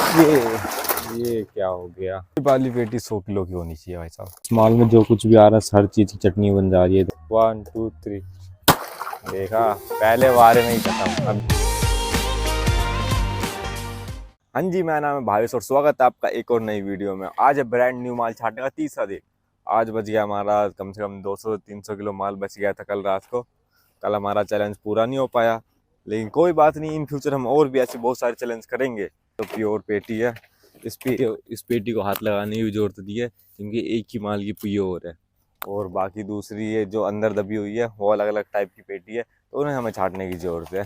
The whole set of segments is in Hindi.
ये क्या हो गया। ये वाली पेटी 100 किलो की होनी चाहिए भाई साहब। माल में जो कुछ भी आ रहा है हर चीज की चटनी बन जा रही है। 1 2 3 देखा, पहले बार में ही खत्म। अब हाँ जी, मेरा नाम है भावेश और स्वागत है आपका एक और नई वीडियो में। आज है ब्रांड न्यू माल छाटने का तीसरा दिन। आज बच गया हमारा कम से कम 200-300 किलो माल बच गया था कल रात को। कल हमारा चैलेंज पूरा नहीं हो पाया, लेकिन कोई बात नहीं, इन फ्यूचर हम और भी ऐसे बहुत सारे चैलेंज करेंगे। तो प्योर पेटी है, इस पेटी को हाथ लगाने की जरूरत नहीं है क्योंकि एक ही माल की प्योर है। और बाकी दूसरी ये जो अंदर दबी हुई है वो अलग अलग टाइप की पेटी है, तो उन्हें हमें छाटने की जरूरत है।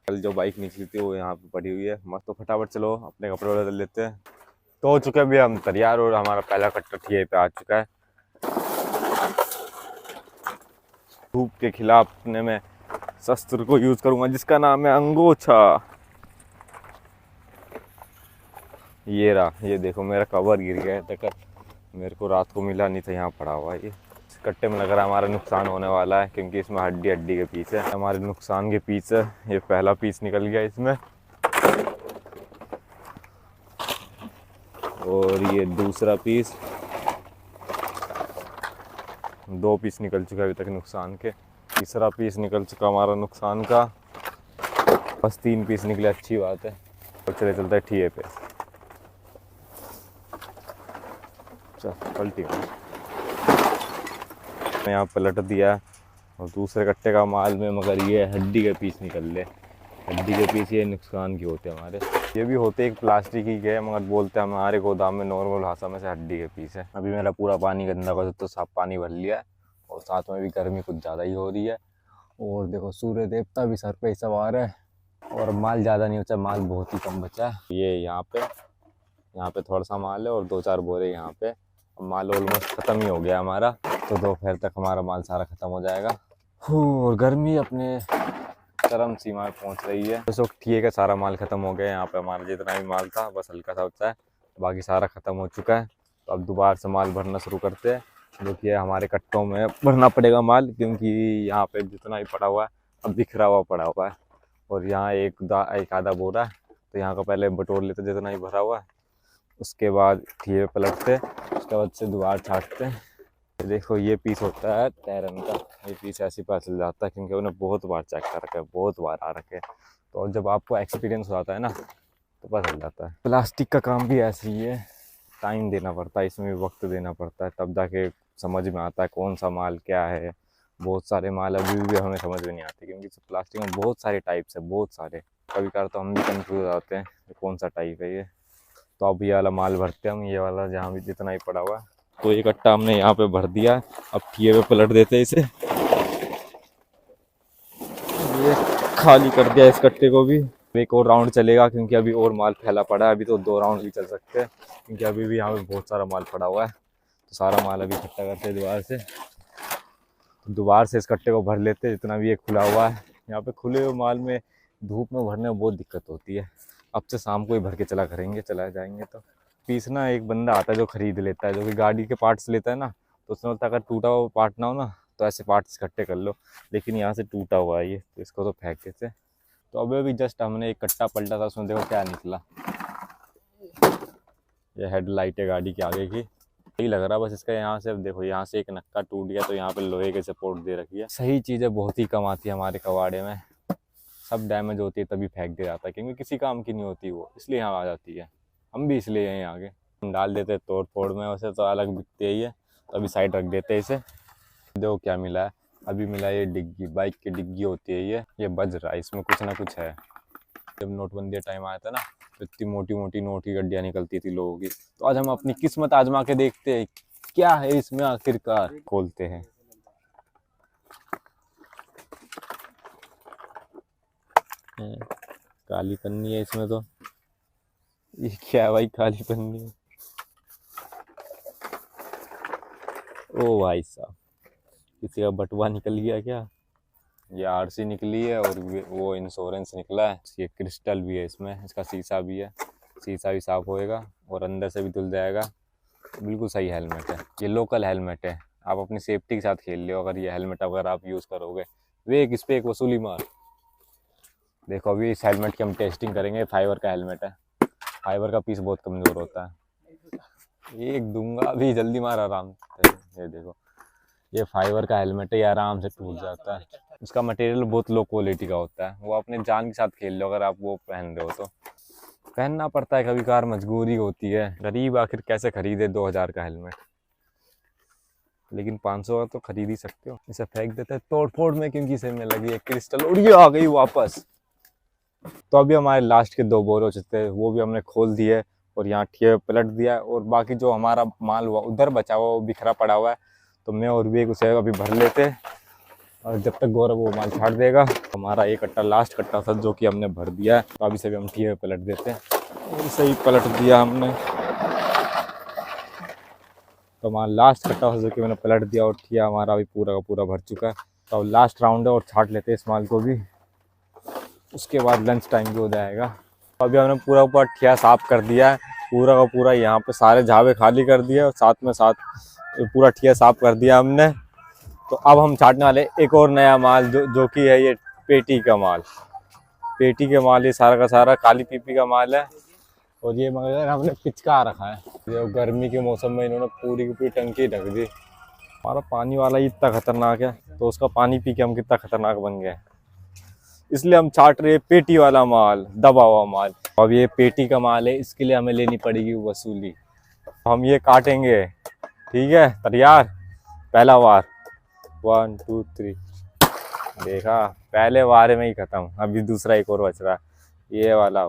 कल जो बाइक निकली थी वो यहाँ पे पड़ी हुई है मस्त। तो फटाफट चलो अपने कपड़े बदल लेते हैं। तो हो चुके भी हम तैयार और हमारा पहला कट्टर ठिये पे आ चुका है। धूप के खिलाफ अपने में शस्त्र को यूज करूंगा जिसका नाम है अंगोछा। ये रहा, ये देखो मेरा कवर गिर गया है तक, मेरे को रात को मिला नहीं था, यहाँ पड़ा हुआ है। ये कट्टे में लग रहा है हमारा नुकसान होने वाला है क्योंकि इसमें हड्डी हड्डी के पीस है। हमारे नुकसान के पीस है। ये पहला पीस निकल गया इसमें, और ये दूसरा पीस। 2 पीस निकल चुका अभी तक नुकसान के। तीसरा पीस निकल चुका हमारा नुकसान का। बस 3 पीस निकले, अच्छी बात है। तो चले चलते हैं ठिये पे। चल पलटी मैं यहाँ पलट दिया और दूसरे कट्टे का माल में, मगर ये हड्डी के पीस निकल ले। हड्डी के पीस ये नुकसान के होते हैं हमारे। ये भी होते एक प्लास्टिक ही के, मगर बोलते हैं हमारे गोदाम में नॉर्मल भाषा में से हड्डी के पीस है। अभी मेरा पूरा पानी गंदा कर तो साफ पानी भर लिया है, और साथ में भी गर्मी कुछ ज़्यादा ही हो रही है। और देखो सूर्य देवता भी सर पे ही सवार है, और माल ज़्यादा नहीं बचा, माल बहुत ही कम बचा है। ये यहाँ पे थोड़ा सा माल है और 2-4 बोरे यहाँ पे। माल ऑलमोस्ट ख़त्म ही हो गया हमारा, तो दोपहर तक हमारा माल सारा ख़त्म हो जाएगा। और गर्मी अपने चरम सीमा में पहुंच रही है। तो ठीक है, सारा माल ख़त्म हो गया। यहाँ पे हमारा जितना भी माल था बस हल्का सा बचा है, बाकी सारा ख़त्म हो चुका है। तो अब दोबारा से माल भरना शुरू करते हैं, जो कि हमारे कट्टों में भरना पड़ेगा माल, क्योंकि यहाँ पे जितना भी पड़ा हुआ है अब बिखरा हुआ पड़ा हुआ है। और यहाँ एक आधा बोरा है, तो यहाँ का पहले बटोर लेते जितना ही भरा हुआ है, उसके बाद ठिये पलटते, उसके बाद से दोबारा छाटते हैं। देखो ये पीस होता है तैरन का। ये पीस ऐसे पता चल जाता है क्योंकि उन्हें बहुत बार चेक कर रखा है, बहुत बार आ रखे। तो और जब आपको एक्सपीरियंस हो जाता है ना तो पता चल जाता है। प्लास्टिक का काम भी ऐसे ही है, टाइम देना पड़ता है, इसमें भी वक्त देना पड़ता है, तब जाके समझ में आता है कौन सा माल क्या है। बहुत सारे माल अभी भी हमें समझ में नहीं आते क्योंकि प्लास्टिक में बहुत सारे टाइप्स है, बहुत सारे। कभी कभार तो हम भी कंफ्यूज हो जाते हैं कौन सा टाइप है ये। तो अब ये वाला माल भरते हैं हम, ये वाला जहाँ भी जितना ही पड़ा हुआ है। तो ये कट्टा हमने यहाँ पे भर दिया, अब ठिये पे पलट देते हैं इसे। ये खाली कर दिया इस कट्टे को भी। एक और राउंड चलेगा क्योंकि अभी और माल फैला पड़ा है। अभी तो 2 राउंड भी चल सकते हैं क्योंकि अभी भी यहाँ पे बहुत सारा माल पड़ा हुआ है। तो सारा माल अभी इकट्ठा करते हैं दोबारा से इस कट्टे को भर लेते हैं जितना भी ये खुला हुआ है। यहाँ पे खुले हुए माल में धूप में भरने में बहुत दिक्कत होती है। अब से शाम को ही भर के चला जाएंगे। तो पीस ना एक बंदा आता है जो खरीद लेता है, जो कि गाड़ी के पार्ट्स लेता है ना, तो उसने बोलता है अगर टूटा हुआ पार्ट ना हो ना तो ऐसे पार्ट्स इकट्ठे कर लो। लेकिन यहाँ से टूटा हुआ है ये, तो इसको तो फेंक देते। तो अभी जस्ट हमने एक कट्टा पलटा था, उसमें देखो क्या निकला। ये हेडलाइट है गाड़ी के आगे की, सही लग रहा है। बस इसका यहाँ से देखो, यहाँ से एक नक्का टूट गया तो यहाँ पे लोहे के सपोर्ट दे रखी है। सही चीज़ें बहुत ही कम आती है हमारे कबाड़े में। सब डैमेज होती है तभी फेंक दिया जाता है क्योंकि किसी काम की नहीं होती वो, इसलिए यहाँ आ जाती है। हम भी इसलिए यहीं आगे हम डाल देते हैं तोड़ फोड़ में। वैसे तो अलग बिकते ही है, तो अभी साइड रख देते हैं इसे। देखो क्या मिला है, अभी मिला ये डिग्गी, बाइक की डिग्गी होती है ये बज रहा है, इसमें कुछ ना कुछ है। जब नोटबंदी टाइम आया था ना तो इतनी मोटी मोटी नोट की गड्डियाँ निकलती थी लोगों की। तो आज हम अपनी किस्मत आजमा के देखते हैं क्या है इसमें, आखिरकार खोलते हैं। काली पन्नी है इसमें, तो ये क्या है भाई, काली पन्नी। ओ भाई साहब, किसी का बटुआ निकल गया क्या। ये आरसी निकली है और वो इंश्योरेंस निकला है। ये क्रिस्टल भी है इसमें, इसका शीशा भी है, शीशा भी साफ होएगा और अंदर से भी धुल जाएगा। बिल्कुल सही हेलमेट है, ये लोकल हेलमेट है। आप अपनी सेफ्टी के साथ खेल लो अगर ये हेलमेट अगर आप यूज़ करोगे। वे इस पर एक वसूली मार। देखो अभी इस हेलमेट की हम टेस्टिंग करेंगे, फाइबर का हेलमेट है। फाइबर का पीस बहुत कमज़ोर होता है। एक दूंगा अभी, जल्दी मार आराम से। ये देखो, ये फाइबर का हेलमेट है, ये आराम से टूट जाता है। उसका मटेरियल बहुत लो क्वालिटी का होता है, वो अपने जान के साथ खेल लो अगर आप वो पहन रहे हो तो। पहनना पड़ता है कभी कभार, मजबूरी होती है। गरीब आखिर कैसे खरीदे 2000 का हेलमेट, लेकिन 500 का तो खरीद ही सकते हो। इसे फेंक देते हैं तोड़ फोड़ में, क्योंकि इसे में लगी है क्रिस्टल और ये आ गई वापस। तो अभी हमारे लास्ट के 2 बोरे हो चुके थे, वो भी हमने खोल दिए और यहाँ ठिए पलट दिया। और बाकी जो हमारा माल हुआ उधर बचा हुआ, वो बिखरा पड़ा हुआ है, तो मैं और भी उसे अभी भर लेते, और जब तक गौरव वो माल छाड़ देगा। हमारा एक कट्टा लास्ट कट्टा था जो कि हमने भर दिया है, तो अभी से भी हम ठिए पलट देते हैं। और सही पलट दिया हमने, तो हमारा लास्ट कट्टा था जो कि मैंने पलट दिया, और ठिया हमारा अभी पूरा का पूरा भर चुका है। तो अब लास्ट राउंड है और छाट लेते हैं इस माल को भी, उसके बाद लंच टाइम भी हो जाएगा। तो अभी हमने पूरा ऊपर ठिया साफ कर दिया है, पूरा का पूरा यहाँ पे सारे झावे खाली कर दिए, और साथ में साथ पूरा ठिया साफ कर दिया हमने। तो अब हम छाटने वाले एक और नया माल, जो कि है ये पेटी का माल। पेटी के माल, ये सारा का सारा काली पीपी का माल है। और ये मगर हमने पिचका रखा है, ये गर्मी के मौसम में इन्होंने पूरी की पूरी टंकी ढक दी। हमारा पानी वाला ही इतना खतरनाक है, तो उसका पानी पी के हम कितना खतरनाक बन गए, इसलिए हम छाट रहे पेटी वाला माल, दबा हुआ माल। अब ये पेटी का माल है, इसके लिए हमें लेनी पड़ेगी वसूली। हम ये काटेंगे, ठीक है? तैयार? पहला वार, 1 2 3। देखा, पहले वारे में ही खत्म। अभी दूसरा एक और बच रहा है, ये वाला।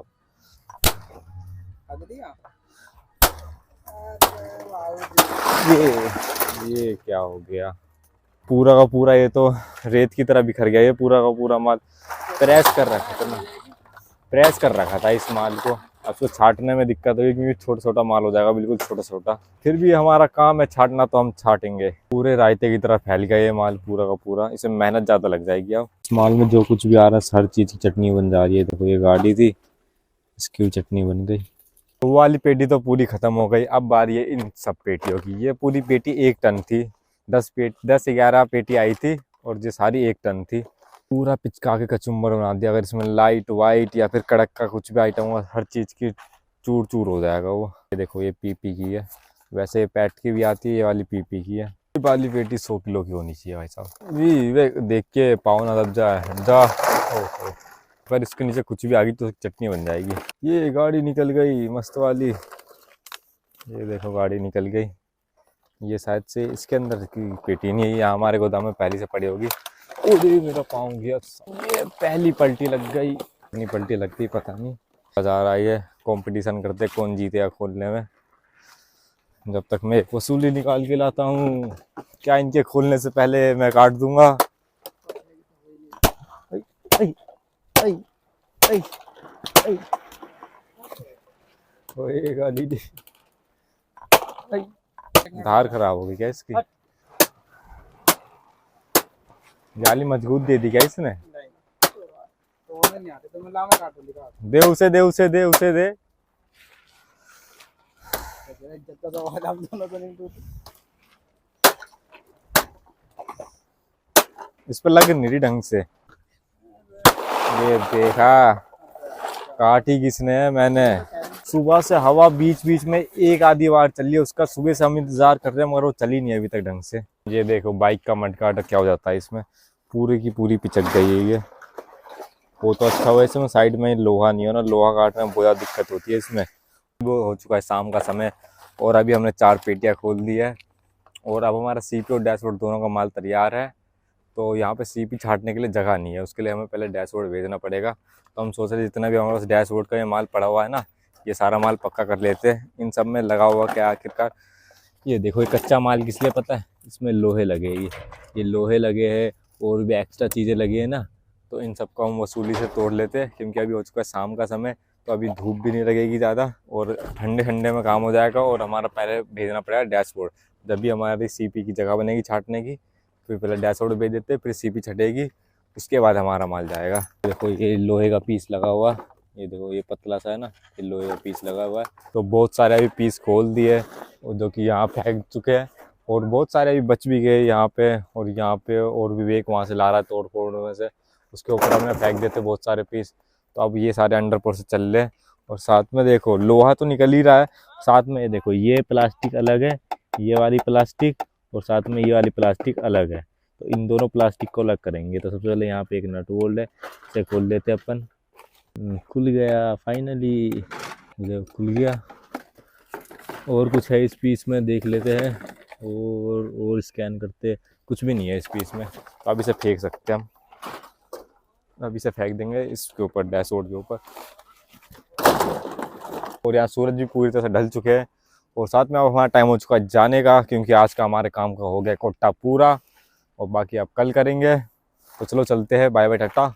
ये क्या हो गया? पूरा का पूरा ये तो रेत की तरह बिखर गया। ये पूरा का पूरा माल प्रेस कर रखा था ना, प्रेस कर रखा था इस माल को। अब तो छाटने में दिक्कत होगी, क्योंकि छोटा छोटा माल हो जाएगा, बिल्कुल छोटा छोटा। फिर भी हमारा काम है छाटना, तो हम छाटेंगे। पूरे रायते की तरह फैल गया ये माल पूरा का पूरा, इसमें मेहनत ज़्यादा लग जाएगी। अब इस माल में जो कुछ भी आ रहा है, हर चीज़ की चटनी बन जा रही है। देखो, ये गाड़ी थी, इसकी भी चटनी बन गई। वो वाली पेटी तो पूरी खत्म हो गई। अब बारी है इन सब पेटियों की। ये पूरी पेटी 1 टन थी, 10-11 पेटी आई थी, और ये सारी 1 टन थी। पूरा पिचका के कचुम्बर बना दिया। अगर इसमें लाइट वाइट या फिर कड़क का कुछ भी आइटम हुआ, हर चीज़ की चूर चूर हो जाएगा वो। ये देखो, ये पीपी की है, वैसे ये पैट की भी आती है, ये वाली पीपी की है। ये वाली पेटी 100 किलो की होनी चाहिए भाई साहब। वे देख के पाँव ना दब जा। पर इसके नीचे कुछ भी आ गई तो चटनी बन जाएगी। ये गाड़ी निकल गई मस्त वाली, ये देखो गाड़ी निकल गई। ये शायद से इसके अंदर की पेटी नहीं है, ये हमारे गोदाम में पहले से पड़ी होगी। ओरे मेरा पाँव गया, ये पहली पलटी लग गई। इतनी पलटी लगती पता नहीं। बाजार आई है, कंपटीशन करते कौन जीतेगा खोलने में। जब तक मैं वसूली निकाल के लाता हूँ, क्या इनके खोलने से पहले मैं काट दूंगा। ओए गाड़ी धार खराब हो गई क्या इसकी? जाली मजबूत दे दी क्या इसने? दे उसे दे। इस पर लग नहीं रही ढंग से। ये देखा, काटी किसने है? मैंने। सुबह से हवा बीच बीच में एक आधी बार चली है, उसका सुबह से हम इंतजार कर रहे हैं, मगर वो चली नहीं अभी तक ढंग से। ये देखो, बाइक का मड गार्ड क्या हो जाता है इसमें, पूरी की पूरी पिचक गई है ये। वो तो अच्छा हुआ इसमें साइड में लोहा नहीं हो ना, लोहा काटने में बहुत दिक्कत होती है इसमें। वो हो चुका है शाम का समय, और अभी हमने 4 पेटियाँ खोल दी है, और अब हमारा सीपी और डैशबोर्ड दोनों का माल तैयार है। तो यहाँ पे सीपी छाटने के लिए जगह नहीं है, उसके लिए हमें पहले डैशबोर्ड भेजना पड़ेगा। तो हम सोच रहे जितना भी हमारे पास डैशबोर्ड का ये माल पड़ा हुआ है ना, ये सारा माल पक्का कर लेते हैं। इन सब में लगा हुआ क्या आखिरकार, ये देखो, ये कच्चा माल किस लिए पता है? इसमें लोहे लगे, ये लोहे लगे हैं, और भी एक्स्ट्रा चीज़ें लगी है ना, तो इन सबको हम वसूली से तोड़ लेते हैं। क्योंकि अभी हो चुका है शाम का समय, तो अभी धूप भी नहीं लगेगी ज़्यादा, और ठंडे ठंडे में काम हो जाएगा। और हमारा पहले भेजना पड़ेगा डैशबोर्ड। जब भी हमारी सीपी की जगह बनेगी छाटने की, फिर पहले डैशबोर्ड भेज देते, फिर सीपी छटेगी, उसके बाद हमारा माल जाएगा। देखो, ये लोहे का पीस लगा हुआ, ये देखो, ये पतला सा है ना, ये लोहे का पीस लगा हुआ है। तो बहुत सारे अभी पीस खोल दिए, और जो कि यहाँ फेंक चुके हैं, और बहुत सारे अभी बच भी गए यहाँ पे। और विवेक वहाँ से ला रहा है तोड़ फोड़ में से, उसके ऊपर हमने फेंक देते बहुत सारे पीस। तो अब ये सारे अंडर प्रोसेस चल रहे हैं, और साथ में देखो लोहा तो निकल ही रहा है, साथ में ये देखो ये प्लास्टिक अलग है, ये वाली प्लास्टिक, और साथ में ये वाली प्लास्टिक अलग है। तो इन दोनों प्लास्टिक को अलग करेंगे। तो सबसे पहले यहाँ पे एक नट बोल्ट है, इसे खोल देते हैं अपन। खुल गया फाइनली, खुल गया। और कुछ है इस पीस में, देख लेते हैं। और स्कैन करते, कुछ भी नहीं है इस पीस में। तो अब इसे फेंक सकते हैं हम, अब इसे फेंक देंगे इसके ऊपर, डैशबोर्ड के ऊपर। और यहाँ सूरज भी पूरी तरह से ढल चुके हैं, और साथ में अब हमारा टाइम हो चुका है जाने का, क्योंकि आज का हमारे काम का हो गया कोटा पूरा, और बाकी आप कल करेंगे। तो चलो चलते हैं, बाय बाय टाटा।